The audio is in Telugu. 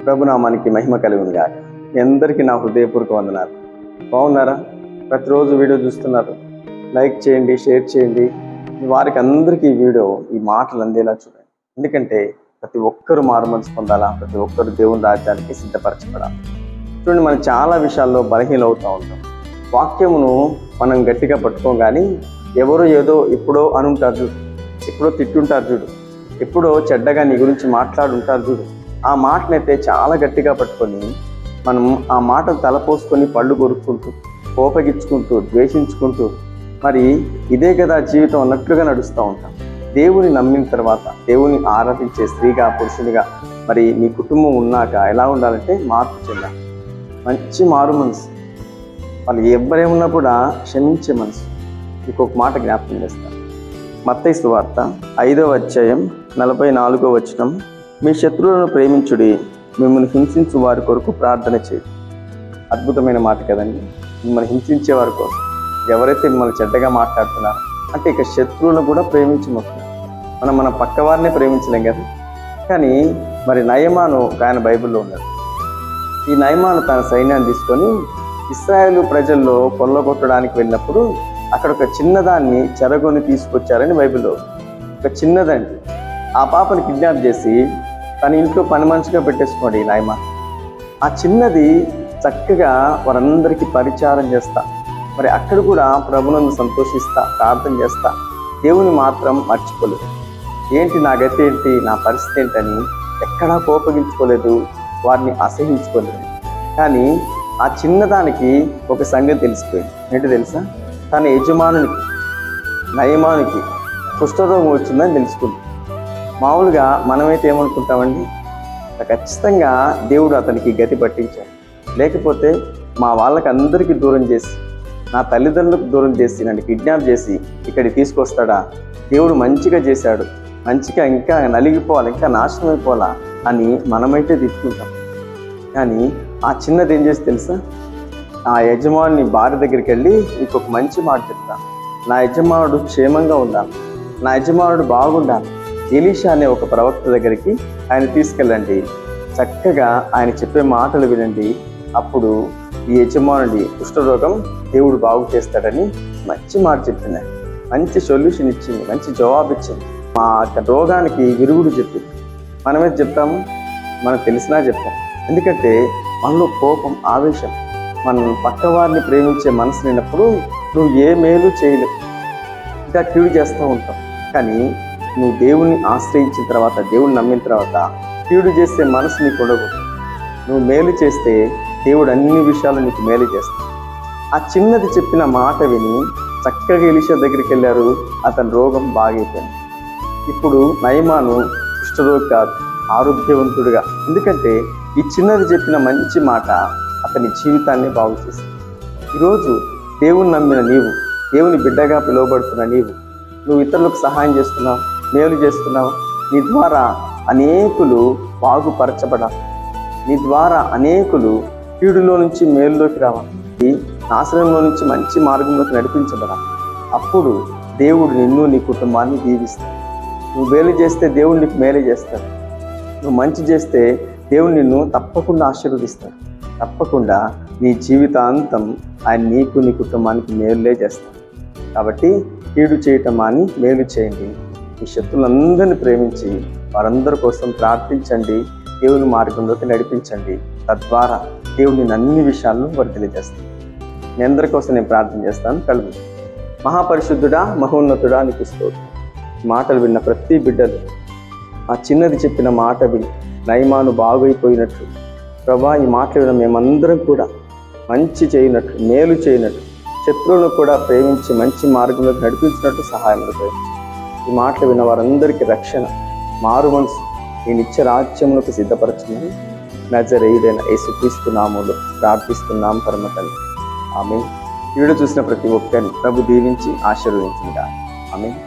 ప్రభునామానికి మహిమ కలుగును గాక. మీ అందరికీ నా హృదయపూర్వక వందనాలు. బాగున్నారా? ప్రతిరోజు వీడియో చూస్తున్నారు. లైక్ చేయండి, షేర్ చేయండి. వారికి అందరికీ ఈ వీడియో, ఈ మాటలు అందేలా చూడండి. ఎందుకంటే ప్రతి ఒక్కరు మారుమనసు పొందాలా, ప్రతి ఒక్కరు దేవుని రాజ్యానికి సిద్ధపరచబడాలి. చూడండి, మనం చాలా విషయాల్లో బలహీన అవుతూ ఉంటాం. వాక్యమును మనం గట్టిగా పట్టుకోం, కానీ ఎవరో ఏదో ఎప్పుడో అనుంటారు చూడు, ఎప్పుడో తిట్టుంటారు చూడు, ఎప్పుడో చెడ్డగా నీ గురించి మాట్లాడుంటారు చూడు. ఆ మాటనైతే చాలా గట్టిగా పట్టుకొని మనం ఆ మాటను తలపోసుకొని పళ్ళు కొరుక్కుంటూ, కోపగించుకుంటూ, ద్వేషించుకుంటూ, మరి ఇదే కదా జీవితం అన్నట్లుగా నడుస్తూ ఉంటాం. దేవుని నమ్మిన తర్వాత, దేవుని ఆరాధించే స్త్రీగా, పురుషునిగా మరి మీ కుటుంబం ఉన్నాక ఎలా ఉండాలంటే మార్పు చెందాలి. మంచి మారు మనసు, వాళ్ళు ఎవరేమున్నా కూడా క్షమించే మనసు. మీకు ఒక మాట జ్ఞాపకం చేస్తాను. మత్తయి సువార్త 5వ అధ్యాయం 44వ వచనం, మీ శత్రువులను ప్రేమించుడి, మిమ్మల్ని హింసించు వారి కొరకు ప్రార్థన చేయండి. అద్భుతమైన మాట కదండి. మిమ్మల్ని హింసించే వారి కోసం, ఎవరైతే మిమ్మల్ని చెడ్డగా మాట్లాడుతున్నారో, అంటే ఇక శత్రువులను కూడా ప్రేమించమవుతుంది. మన పక్క వారినే ప్రేమించలేం కదా. కానీ మరి నయమాను ఆయన బైబిల్లో ఉన్నాడు. ఈ నయమాను తన సైన్యాన్ని తీసుకొని ఇశ్రాయేలు ప్రజల్లో కొల్లగొట్టడానికి వెళ్ళినప్పుడు అక్కడ ఒక చిన్నదాన్ని చెరగొని తీసుకొచ్చారని బైబిల్లో. ఒక చిన్నదండి, ఆ పాపని కిడ్నాప్ చేసి తన ఇంట్లో పని మనిషిగా పెట్టేసుకోండి ఈ నయమా. ఆ చిన్నది చక్కగా వారందరికీ పరిచారం చేస్తా, మరి అక్కడ కూడా ప్రభునందు సంతోషిస్తా, ప్రార్థన చేస్తా, దేవుని మాత్రం మర్చిపోలేదు. ఏంటి నా గతి ఏంటి, నా పరిస్థితి ఏంటని ఎక్కడా కోపగించుకోలేదు, వారిని అసహించుకోలేదు. కానీ ఆ చిన్నదానికి ఒక సంగతి తెలిసిపోయింది. ఏంటి తెలుసా? తన యజమానునికి నయమానికి కుష్ఠరోగం వచ్చిందని తెలుసుకుంది. మామూలుగా మనమైతే ఏమనుకుంటామండి, ఖచ్చితంగా దేవుడు అతనికి గతి పట్టించాడు, లేకపోతే మా వాళ్ళకి అందరికీ దూరం చేసి, నా తల్లిదండ్రులకు దూరం చేసి, నన్ను కిడ్నాప్ చేసి ఇక్కడికి తీసుకొస్తాడా, దేవుడు మంచిగా చేశాడు, మంచిగా ఇంకా నలిగిపోవాలి, ఇంకా నాశనం అయిపోవాలా అని మనమైతే తిట్టుకుంటాం. కానీ ఆ చిన్నది ఏం చేసి తెలుసా? ఆ యజమాని భార్య దగ్గరికి వెళ్ళి ఇంకొక మంచి మాట చెప్తా, నా యజమానుడు క్షేమంగా ఉండాలి, నా యజమానుడు బాగుండాలి, ఎలీషా అనే ఒక ప్రవక్త దగ్గరికి ఆయన తీసుకెళ్ళండి, చక్కగా ఆయన చెప్పే మాటలు వినండి, అప్పుడు ఈ యజమానుడి కుష్ఠరోగం దేవుడు బాగు చేస్తాడని మంచి మాట చెప్పింది. మంచి సొల్యూషన్ ఇచ్చింది, మంచి జవాబు ఇచ్చింది. మా రోగానికి విరుగుడు చెప్పింది. మనమే చెప్తాము, మనకు తెలిసినా చెప్తాం. ఎందుకంటే మనలో కోపం, ఆవేశం, మనం పక్క వారిని ప్రేమించే మనసు లేనప్పుడు నువ్వు ఏ మేలు చేయలేవు, ఇంకా కీడు చేస్తూ ఉంటావు. కానీ నువ్వు దేవుణ్ణి ఆశ్రయించిన తర్వాత, దేవుణ్ణి నమ్మిన తర్వాత కీడు చేసే మనసు నీకు ఉండదు. నువ్వు మేలు చేస్తే దేవుడు అన్ని విషయాలు నీకు మేలు చేస్తాడు. ఆ చిన్నది చెప్పిన మాట విని చక్కగా ఎలీషా దగ్గరికి వెళ్ళారు, అతని రోగం బాగైపోయింది. ఇప్పుడు నయమాను కుష్ఠరోగి కాదు, ఆరోగ్యవంతుడుగా. ఎందుకంటే ఈ చిన్నది చెప్పిన మంచి మాట అతని జీవితాన్ని బాగు చేసింది. ఈరోజు దేవుని నమ్మిన నీవు, దేవుని బిడ్డగా పిలువబడుతున్న నీవు, నువ్వు ఇతరులకు సహాయం చేస్తున్నావు, మేలు చేస్తున్నావు. నీ ద్వారా అనేకులు బాగుపరచబడాలి, నీ ద్వారా అనేకులు కీడులో నుంచి మేలులోకి రావాలి, నాశనంలో నుంచి మంచి మార్గంలోకి నడిపించబడాలి. అప్పుడు దేవుడు నిన్ను, నీ కుటుంబాన్ని దీవిస్తాడు. నువ్వు మేలు చేస్తే దేవుడు నీకు మేలు చేస్తాడు. నువ్వు మంచి చేస్తే దేవుడు నిన్ను తప్పకుండా ఆశీర్వదిస్తాడు. తప్పకుండా నీ జీవితాంతం ఆయన నీకు, నీ కుటుంబానికి మేలులే చేస్తాడు. కాబట్టి కీడు చేయటం అని మేలు చేయండి. మీ శత్రులందరినీ ప్రేమించి వారందరి కోసం ప్రార్థించండి, దేవుని మార్గంలోకి నడిపించండి. తద్వారా దేవుడిని అన్ని విషయాలను వారు తెలియజేస్తాను. మీ అందరి కోసం నేను ప్రార్థన చేస్తాను. కలుగు. మహాపరిశుద్ధుడా, మహోన్నతుడా, నీకు స్తోత్రం. మాటలు విన్న ప్రతి బిడ్డలు ఆ చిన్నది చెప్పిన మాట విని నయమాను బాగైపోయినట్లు, ప్రభా ఈ మాటలు విన్న మేమందరం కూడా మంచి చేయనట్లు, మేలు చేయనట్లు, శత్రువులను కూడా ప్రేమించి మంచి మార్గంలోకి నడిపించినట్టు సహాయం అవుతాయి. ఈ మాటలు విన్న వారందరికీ రక్షణ, మారు మనసు, ఈ నిత్య రాజ్యములకు సిద్ధపరచమని నజరేయుడైన యేసుక్రీస్తు నామములో ప్రార్థిస్తున్నాం పరమ తండ్రి. ఆమేన్. వీడియో చూసిన ప్రతి ఒక్కరిని ప్రభు దీవించి ఆశీర్వదించుగాక. ఆమేన్.